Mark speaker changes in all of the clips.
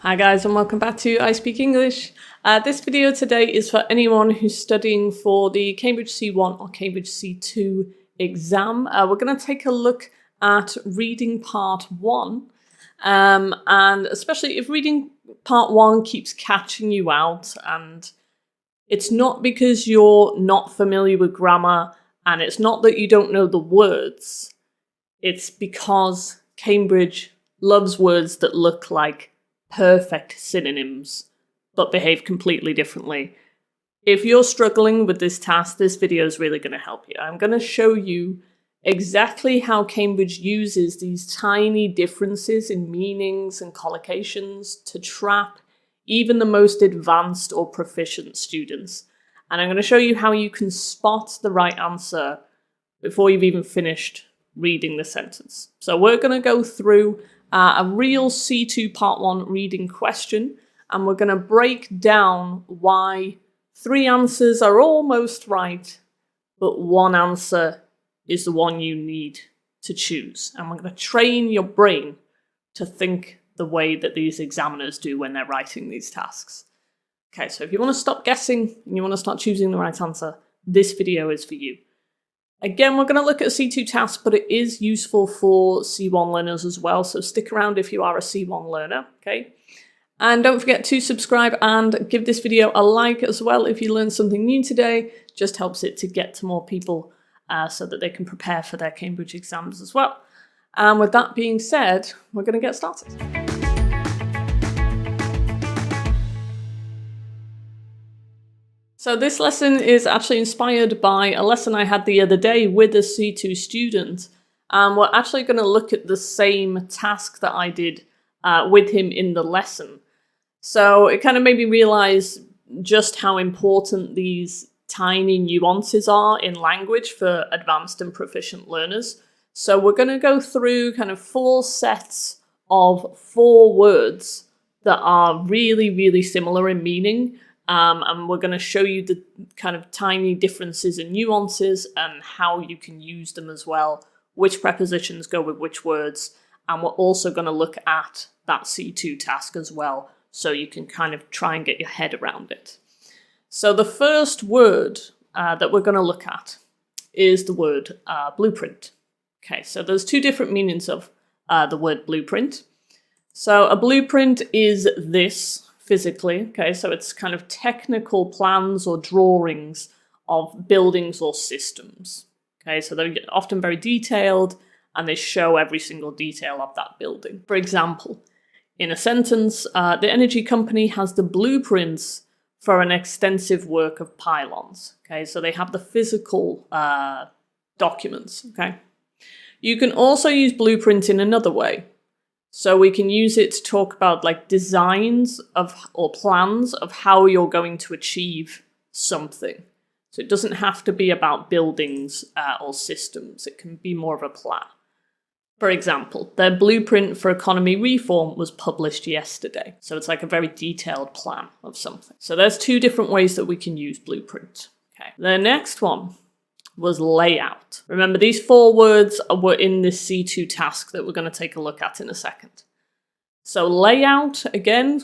Speaker 1: Hi guys, and welcome back to I Speak English. This video today is for anyone who's studying for the Cambridge C1 or Cambridge C2 exam. We're going to take a look at reading part 1, and especially if reading part 1 keeps catching you out, and it's not because you're not familiar with grammar and it's not that you don't know the words, it's because Cambridge loves words that look like perfect synonyms but behave completely differently. If you're struggling with this task, this video is really going to help you. I'm going to show you exactly how Cambridge uses these tiny differences in meanings and collocations to trap even the most advanced or proficient students. And I'm going to show you how you can spot the right answer before you've even finished reading the sentence. So we're going to go through a real C2 Part 1 reading question, and we're going to break down why 3 answers are almost right, but 1 answer is the one you need to choose. And we're going to train your brain to think the way that these examiners do when they're writing these tasks. Okay, so if you want to stop guessing and you want to start choosing the right answer, this video is for you. Again, we're going to look at a C2 task, but it is useful for C1 learners as well, so stick around if you are a C1 learner, okay? And don't forget to subscribe and give this video a like as well if you learned something new today. Just helps it to get to more people so that they can prepare for their Cambridge exams as well. And with that being said, we're going to get started. So this lesson is actually inspired by a lesson I had the other day with a C2 student. We're actually going to look at the same task that I did with him in the lesson. So it kind of made me realize just how important these tiny nuances are in language for advanced and proficient learners. So we're going to go through kind of 4 sets of 4 words that are really, really similar in meaning. And we're going to show you the kind of tiny differences and nuances and how you can use them as well, which prepositions go with which words, and we're also going to look at that C2 task as well, so you can kind of try and get your head around it. So the first word that we're going to look at is the word blueprint. Okay, so there's 2 different meanings of the word blueprint. So a blueprint is this physically, okay, so it's kind of technical plans or drawings of buildings or systems. Okay, so they're often very detailed and they show every single detail of that building. For example, in a sentence, the energy company has the blueprints for an extensive work of pylons. Okay, so they have the physical documents. Okay, you can also use blueprint in another way. So we can use it to talk about like designs of or plans of how you're going to achieve something. So it doesn't have to be about buildings or systems. It can be more of a plan. For example, their blueprint for economy reform was published yesterday. So it's like a very detailed plan of something. So there's 2 different ways that we can use blueprint. Okay. The next one was layout. Remember, these 4 words were in this C2 task that we're going to take a look at in a second. So layout, again,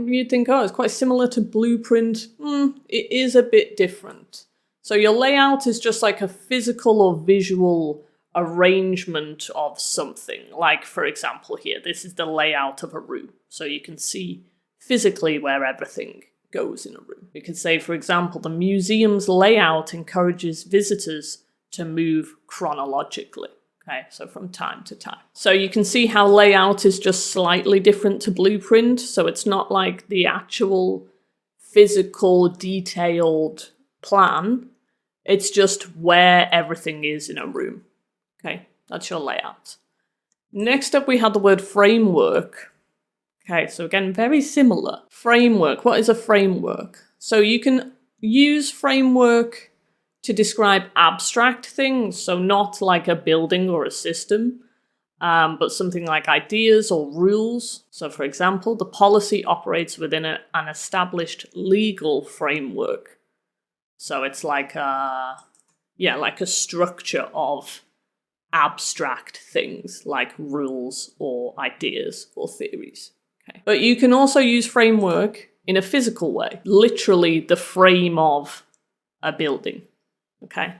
Speaker 1: you'd think, oh, it's quite similar to blueprint. It is a bit different. So your layout is just like a physical or visual arrangement of something. Like, for example, here, this is the layout of a room. So you can see physically where everything goes in a room. We could say, for example, the museum's layout encourages visitors to move chronologically. Okay, so from time to time. So you can see how layout is just slightly different to blueprint. So it's not like the actual physical, detailed plan. It's just where everything is in a room. Okay, that's your layout. Next up, we had the word framework. Okay, so again, very similar. Framework, what is a framework? So you can use framework to describe abstract things, so not like a building or a system, but something like ideas or rules. So for example, the policy operates within an established legal framework. So it's like a structure of abstract things like rules or ideas or theories. Okay. But you can also use framework in a physical way, literally the frame of a building. Okay.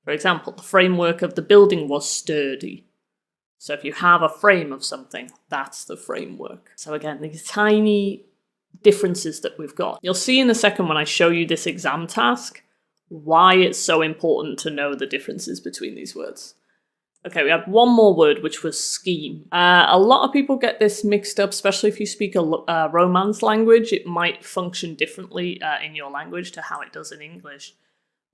Speaker 1: For example, the framework of the building was sturdy. So if you have a frame of something, that's the framework. So again, these tiny differences that we've got. You'll see in a second when I show you this exam task why it's so important to know the differences between these words. Okay, we have one more word, which was scheme. A lot of people get this mixed up, especially if you speak a Romance language. It might function differently in your language to how it does in English.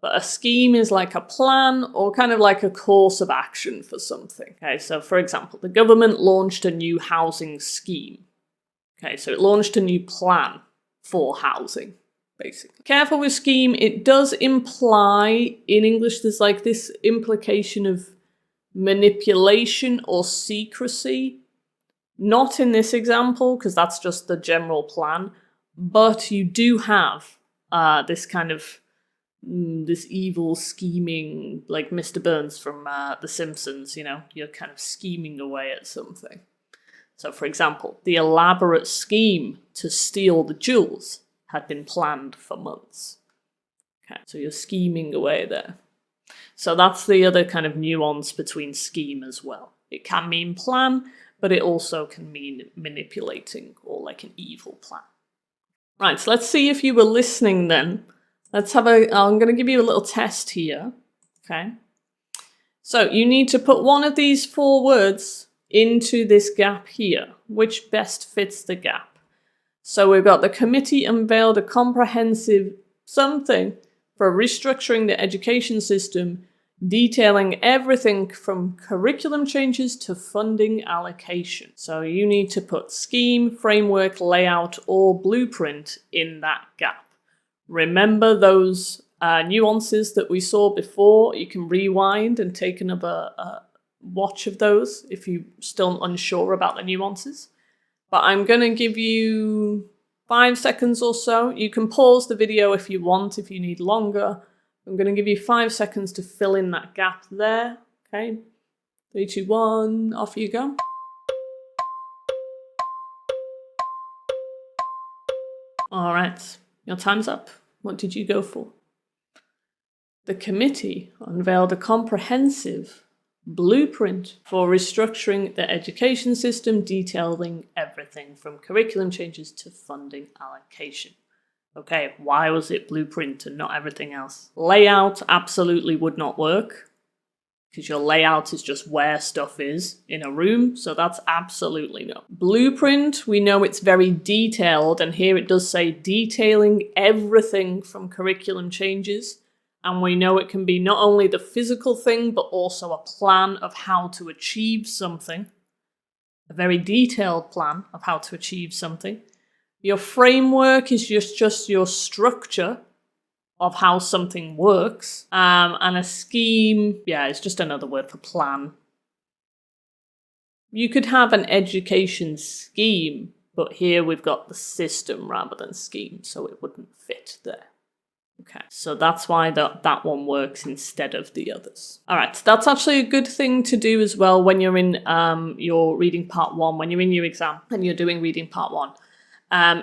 Speaker 1: But a scheme is like a plan or kind of like a course of action for something. Okay, so for example, the government launched a new housing scheme. Okay, so it launched a new plan for housing, basically. Careful with scheme, it does imply, in English, there's like this implication of manipulation or secrecy. Not in this example, because that's just the general plan, but you do have this kind of this evil scheming, like Mr. Burns from The Simpsons, you know, you're kind of scheming away at something. So for example, the elaborate scheme to steal the jewels had been planned for months. Okay, so you're scheming away there. So that's the other kind of nuance between scheme as well. It can mean plan, but it also can mean manipulating or like an evil plan. Right, so let's see if you were listening then. I'm going to give you a little test here, okay? So you need to put one of these 4 words into this gap here, which best fits the gap. So we've got the committee unveiled a comprehensive something for restructuring the education system, detailing everything from curriculum changes to funding allocation. So you need to put scheme, framework, layout, or blueprint in that gap. Remember those nuances that we saw before. You can rewind and take another watch of those if you're still unsure about the nuances. But I'm going to give you 5 seconds or so. You can pause the video if you want, if you need longer. I'm going to give you 5 seconds to fill in that gap there. Okay, 3, 2, 1, off you go. All right, your time's up. What did you go for? The committee unveiled a comprehensive blueprint for restructuring the education system, detailing everything from curriculum changes to funding allocation. Okay, why was it blueprint and not everything else? Layout absolutely would not work, because your layout is just where stuff is in a room, so that's absolutely no. Blueprint, we know it's very detailed, and here it does say detailing everything from curriculum changes, and we know it can be not only the physical thing, but also a plan of how to achieve something, a very detailed plan of how to achieve something. Your framework is just your structure of how something works, and a scheme, yeah, it's just another word for plan. You could have an education scheme, but here we've got the system rather than scheme, so it wouldn't fit there. Okay, so that's why that one works instead of the others. All right, so that's actually a good thing to do as well when you're in your reading part 1, when you're in your exam and you're doing reading part 1.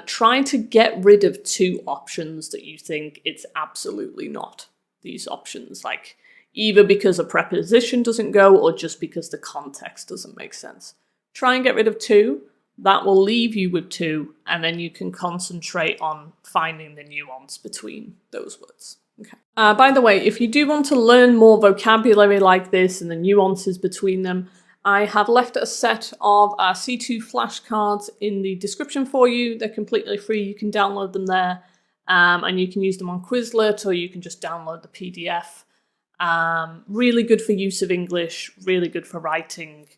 Speaker 1: Try to get rid of 2 options that you think it's absolutely not. These options, like either because a preposition doesn't go or just because the context doesn't make sense. Try and get rid of 2. That will leave you with 2, and then you can concentrate on finding the nuance between those words. Okay. By the way, if you do want to learn more vocabulary like this and the nuances between them, I have left a set of C2 flashcards in the description for you. They're completely free. You can download them there, and you can use them on Quizlet, or you can just download the PDF. Really good for use of English, really good for writing,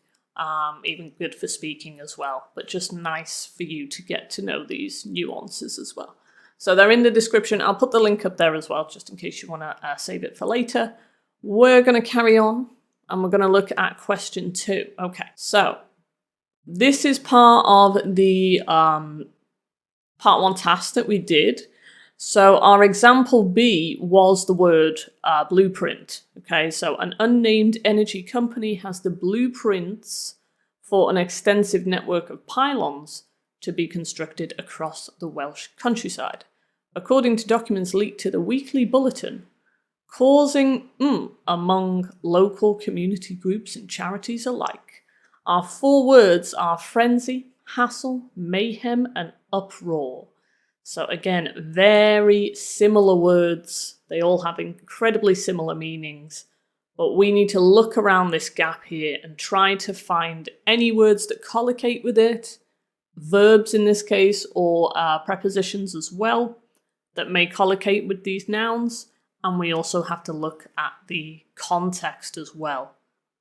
Speaker 1: even good for speaking as well, but just nice for you to get to know these nuances as well. So they're in the description. I'll put the link up there as well, just in case you want to save it for later. We're going to carry on. And we're going to look at question 2. Okay, so this is part of the part 1 task that we did. So our example B was the word blueprint. Okay, so an unnamed energy company has the blueprints for an extensive network of pylons to be constructed across the Welsh countryside, according to documents leaked to the Weekly Bulletin, causing among local community groups and charities alike. Our 4 words are frenzy, hassle, mayhem, and uproar. So again, very similar words. They all have incredibly similar meanings. But we need to look around this gap here and try to find any words that collocate with it, verbs in this case, or prepositions as well, that may collocate with these nouns. And we also have to look at the context as well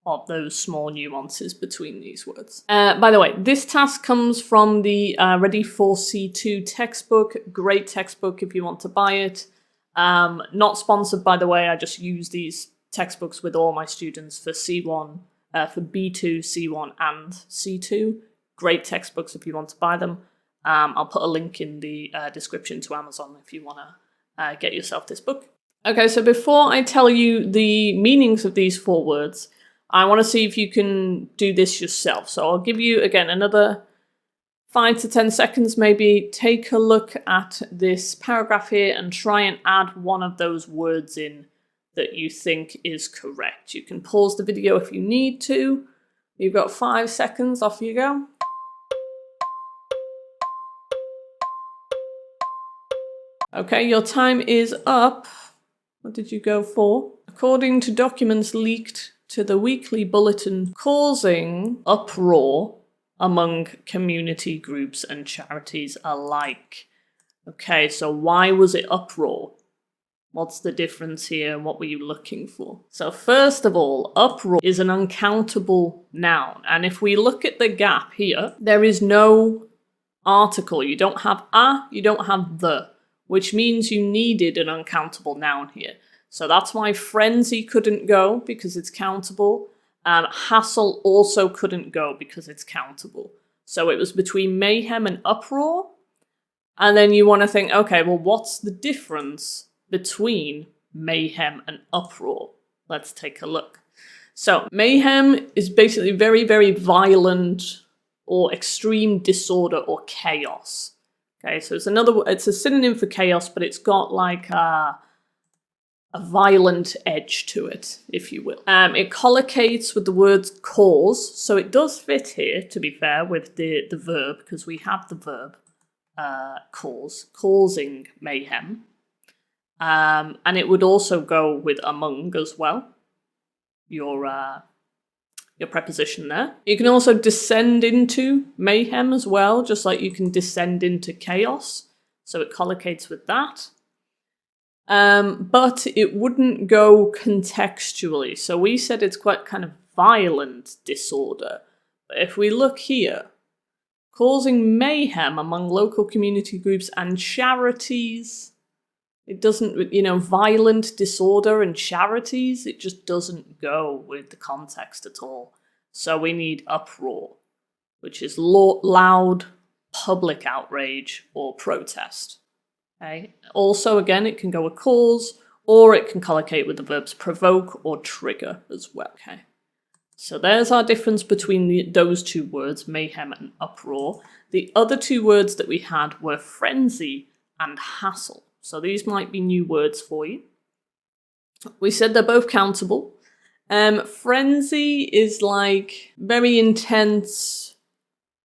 Speaker 1: of those small nuances between these words. By the way, this task comes from the Ready for C2 textbook. Great textbook if you want to buy it. Not sponsored, by the way. I just use these textbooks with all my students for C1, for B2, C1 and C2. Great textbooks if you want to buy them. I'll put a link in the description to Amazon if you want to get yourself this book. Okay, so before I tell you the meanings of these 4 words, I want to see if you can do this yourself. So I'll give you, again, another 5 to 10 seconds maybe. Take a look at this paragraph here and try and add one of those words in that you think is correct. You can pause the video if you need to. You've got 5 seconds, off you go. Okay, your time is up. What did you go for? According to documents leaked to the Weekly Bulletin, causing uproar among community groups and charities alike. Okay, so why was it uproar? What's the difference here? What were you looking for? So first of all, uproar is an uncountable noun. And if we look at the gap here, there is no article. You don't have a, you don't have the, which means you needed an uncountable noun here. So that's why frenzy couldn't go because it's countable. Hassle also couldn't go because it's countable. So it was between mayhem and uproar. And then you want to think, okay, well, what's the difference between mayhem and uproar? Let's take a look. So mayhem is basically very, very violent or extreme disorder or chaos. Okay, so it's a synonym for chaos, but it's got like a violent edge to it, if you will. It collocates with the word cause, so it does fit here, to be fair, with the verb, because we have the verb cause, causing mayhem. And it would also go with among as well, your preposition there. You can also descend into mayhem as well, just like you can descend into chaos, so it collocates with that. But it wouldn't go contextually. So we said it's quite kind of violent disorder. But if we look here, causing mayhem among local community groups and charities, it doesn't, violent disorder and charities, it just doesn't go with the context at all. So we need uproar, which is loud public outrage or protest. Okay. Also, again, it can go with cause, or it can collocate with the verbs provoke or trigger as well. Okay. So there's our difference between those 2 words, mayhem and uproar. The other 2 words that we had were frenzy and hassle. So these might be new words for you. We said they're both countable. Frenzy is like very intense,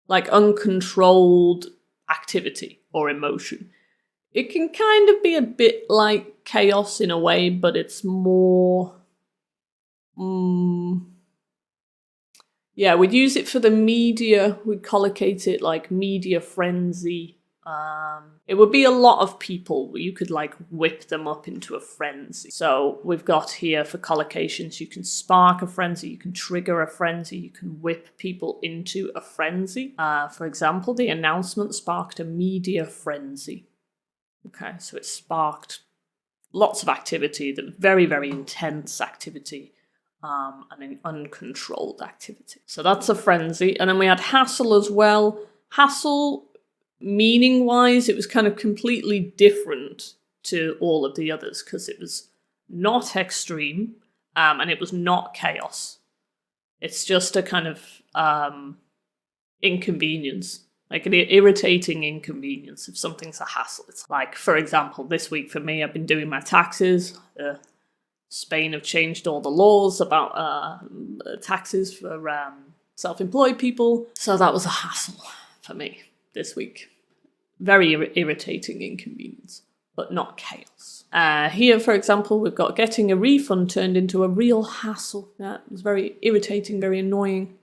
Speaker 1: like uncontrolled activity or emotion. It can kind of be a bit like chaos in a way, but it's more... yeah, we'd use it for the media. We'd collocate it like media frenzy. It would be a lot of people. You could like whip them up into a frenzy. So we've got here for collocations, you can spark a frenzy, you can trigger a frenzy, you can whip people into a frenzy. For example, the announcement sparked a media frenzy. Okay, so it sparked lots of activity, very, very intense activity, and an uncontrolled activity. So that's a frenzy. And then we had hassle as well. Hassle, meaning-wise, it was kind of completely different to all of the others because it was not extreme and it was not chaos. It's just a kind of inconvenience. Like an irritating inconvenience if something's a hassle. It's like, for example, this week for me, I've been doing my taxes. Spain have changed all the laws about taxes for self-employed people. So that was a hassle for me this week. Very irritating inconvenience, but not chaos. Here, for example, we've got getting a refund turned into a real hassle. Yeah, it was very irritating, very annoying.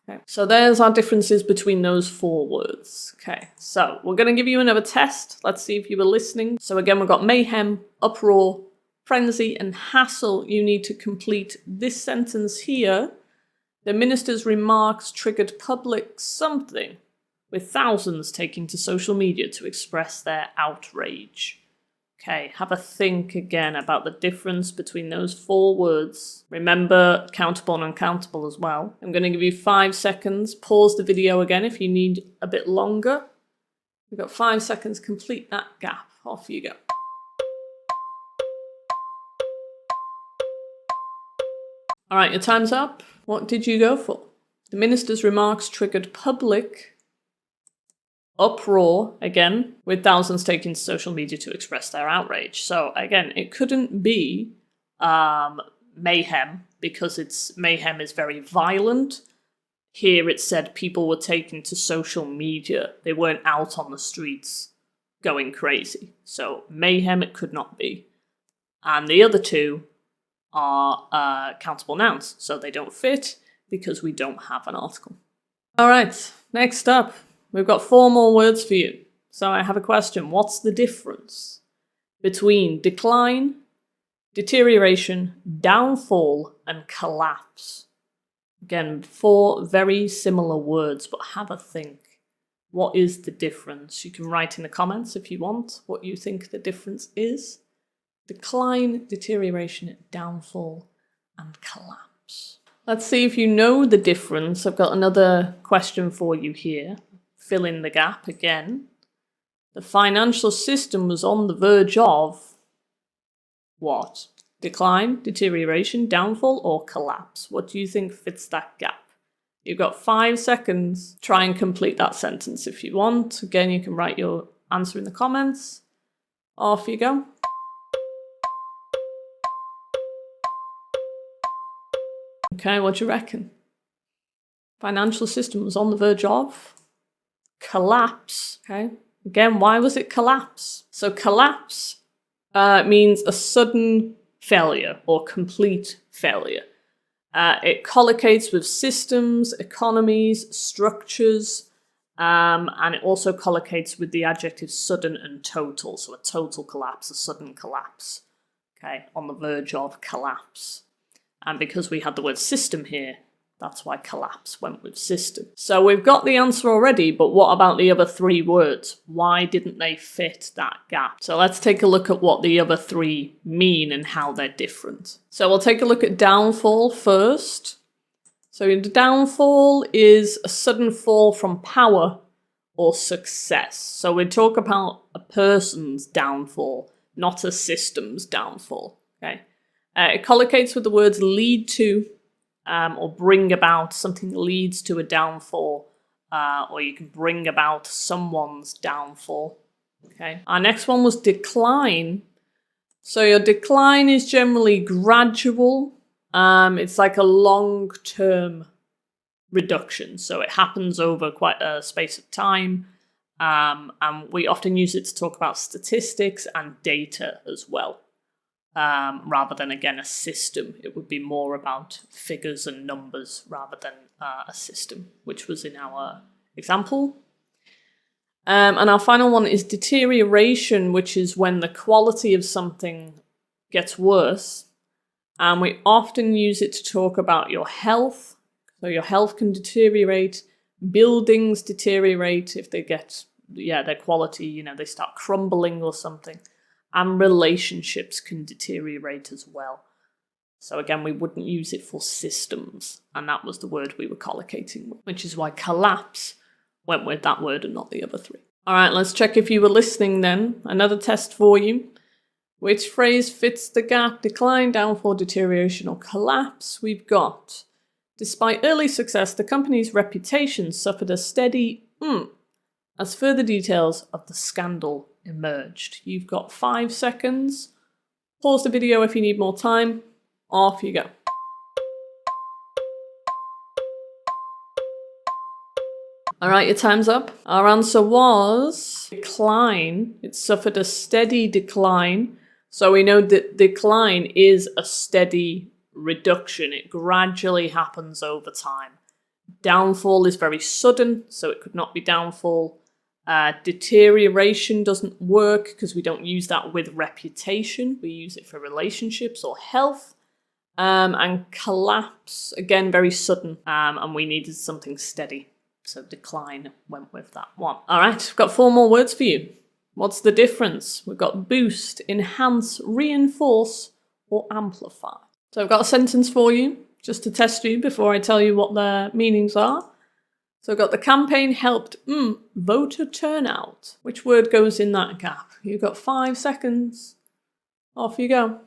Speaker 1: Okay. So there's our differences between those 4 words. Okay, so we're going to give you another test. Let's see if you were listening. So again, we've got mayhem, uproar, frenzy, and hassle. You need to complete this sentence here. The minister's remarks triggered public something, with thousands taking to social media to express their outrage. Okay, have a think again about the difference between those 4 words. Remember, countable and uncountable as well. I'm going to give you 5 seconds. Pause the video again if you need a bit longer. We've got 5 seconds. Complete that gap. Off you go. All right, your time's up. What did you go for? The minister's remarks triggered public uproar, again, with thousands taking to social media to express their outrage. So again, it couldn't be mayhem, because mayhem is very violent. Here it said people were taken to social media. They weren't out on the streets going crazy. So mayhem it could not be. And the other 2 are countable nouns. So they don't fit because we don't have an article. All right, next up. We've got 4 more words for you. So I have a question. What's the difference between decline, deterioration, downfall, and collapse? Again, 4 very similar words, but have a think. What is the difference? You can write in the comments if you want what you think the difference is. Decline, deterioration, downfall, and collapse. Let's see if you know the difference. I've got another question for you here. Fill in the gap again. The financial system was on the verge of what? Decline, deterioration, downfall, or collapse? What do you think fits that gap? You've got 5 seconds. Try and complete that sentence if you want. Again, you can write your answer in the comments. Off you go. Okay, what do you reckon? Financial system was on the verge of collapse. Okay, again, why was it collapse? So collapse means a sudden failure or complete failure. It collocates with systems, economies, structures, and it also collocates with the adjectives sudden and total. So a total collapse, a sudden collapse. Okay, on the verge of collapse. And because we had the word system here, that's why collapse went with system. So we've got the answer already, but what about the other 3 words? Why didn't they fit that gap? So let's take a look at what the other 3 mean and how they're different. So we'll take a look at downfall first. So the downfall is a sudden fall from power or success. So we talk about a person's downfall, not a system's downfall. Okay. It collocates with the words lead to, or bring about. Something leads to a downfall, or you can bring about someone's downfall. Okay. Our next one was decline. So your decline is generally gradual. It's like a long-term reduction. So it happens over quite a space of time. And we often use it to talk about statistics and data as well. Rather than, again, a system. It would be more about figures and numbers rather than a system, which was in our example. And our final one is deterioration, which is when the quality of something gets worse. And we often use it to talk about your health. So your health can deteriorate. Buildings deteriorate if they get, their quality, they start crumbling or something. And relationships can deteriorate as well. So again, we wouldn't use it for systems. And that was the word we were collocating with, which is why collapse went with that word and not the other 3. All right, let's check if you were listening then. Another test for you. Which phrase fits the gap? Decline, downfall, deterioration, or collapse? We've got, despite early success, the company's reputation suffered a steady as further details of the scandal emerged. You've got 5 seconds. Pause the video if you need more time. Off you go. All right, your time's up. Our answer was decline. It suffered a steady decline. So we know that decline is a steady reduction. It gradually happens over time. Downfall is very sudden, so it could not be downfall. Deterioration doesn't work because we don't use that with reputation. We use it for relationships or health. And collapse, again, very sudden. And we needed something steady. So decline went with that one. All right, we've got 4 more words for you. What's the difference? We've got boost, enhance, reinforce, or amplify. So I've got a sentence for you, just to test you before I tell you what their meanings are. So I've got the campaign helped voter turnout. Which word goes in that gap? You've got 5 seconds. Off you go.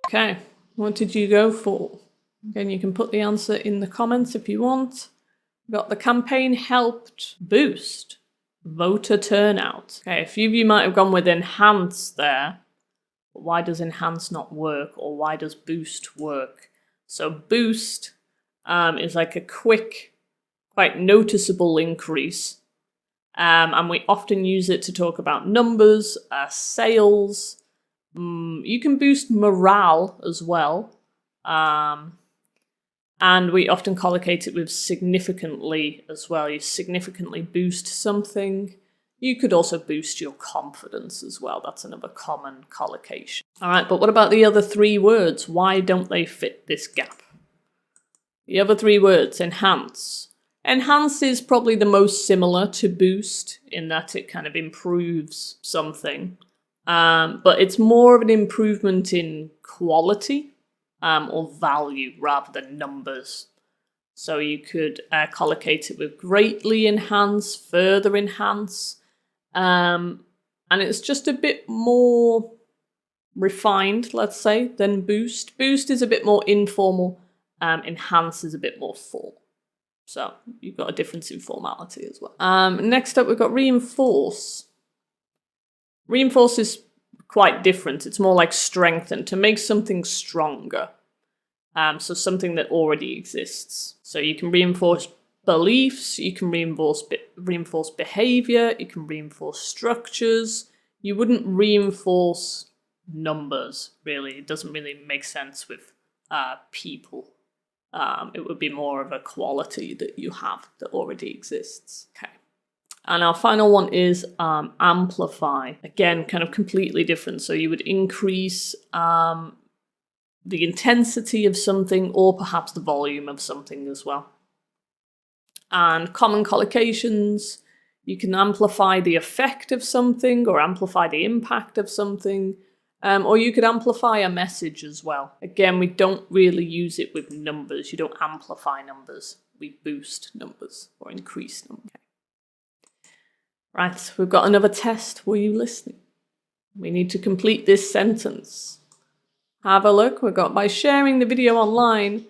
Speaker 1: Okay, what did you go for? Again, you can put the answer in the comments if you want. We've got the campaign helped boost voter turnout. Okay, a few of you might have gone with enhance there. But why does enhance not work, or why does boost work? So boost is like a quick, quite noticeable increase. And we often use it to talk about numbers, sales. You can boost morale as well. And we often collocate it with significantly as well. You significantly boost something. You could also boost your confidence as well. That's another common collocation. All right, but what about the other 3 words? Why don't they fit this gap? The other 3 words, enhance. Enhance is probably the most similar to boost in that it kind of improves something. But it's more of an improvement in quality. Or value rather than numbers. So you could collocate it with greatly enhance, further enhance, and it's just a bit more refined, let's say, than boost. Boost is a bit more informal, enhance is a bit more formal. So you've got a difference in formality as well. Next up, we've got reinforce. Reinforce is quite different. It's more like strengthen, to make something stronger. So something that already exists. So you can reinforce beliefs, you can reinforce behavior, you can reinforce structures. You wouldn't reinforce numbers, really. It doesn't really make sense with people. It would be more of a quality that you have that already exists. Okay. And our final one is amplify. Again, kind of completely different. So you would increase the intensity of something, or perhaps the volume of something as well. And common collocations, you can amplify the effect of something, or amplify the impact of something, or you could amplify a message as well. Again, we don't really use it with numbers. You don't amplify numbers. We boost numbers or increase numbers. Okay. Right, we've got another test. Were you listening? We need to complete this sentence. Have a look. We've got, by sharing the video online,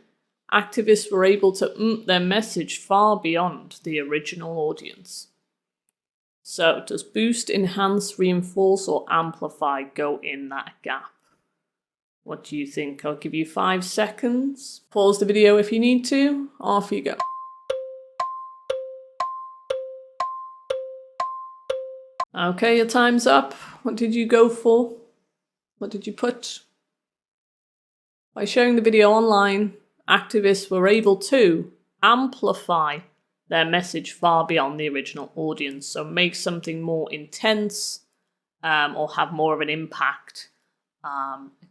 Speaker 1: activists were able to their message far beyond the original audience. So does boost, enhance, reinforce, or amplify go in that gap? What do you think? I'll give you 5 seconds. Pause the video if you need to. Off you go. Okay, your time's up. What did you go for? What did you put? By sharing the video online, activists were able to amplify their message far beyond the original audience. So make something more intense or have more of an impact.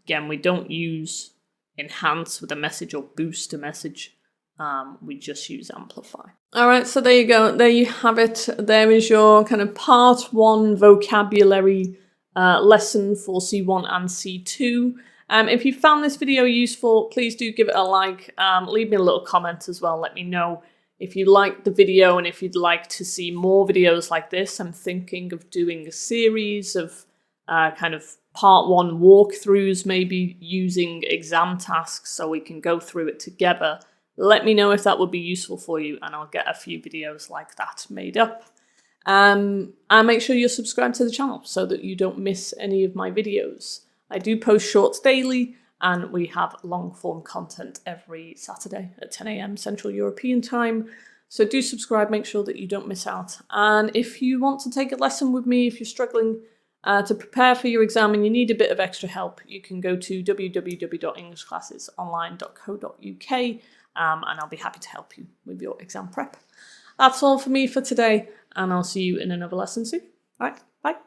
Speaker 1: Again, we don't use enhance with a message or boost a message. We just use amplify. All right, so there you go. There you have it. There is your kind of part 1 vocabulary lesson for C1 and C2. If you found this video useful, please do give it a like. Leave me a little comment as well. Let me know if you liked the video and if you'd like to see more videos like this. I'm thinking of doing a series of kind of part 1 walkthroughs, maybe using exam tasks so we can go through it together let me know if that would be useful for you, and I'll get a few videos like that made up. And make sure you're subscribed to the channel so that you don't miss any of my videos. I do post shorts daily, and we have long form content every Saturday at 10 AM Central European time. So do subscribe, make sure that you don't miss out. And if you want to take a lesson with me, if you're struggling to prepare for your exam and you need a bit of extra help, you can go to www.englishclassesonline.co.uk and I'll be happy to help you with your exam prep. That's all for me for today, and I'll see you in another lesson soon. All right, bye.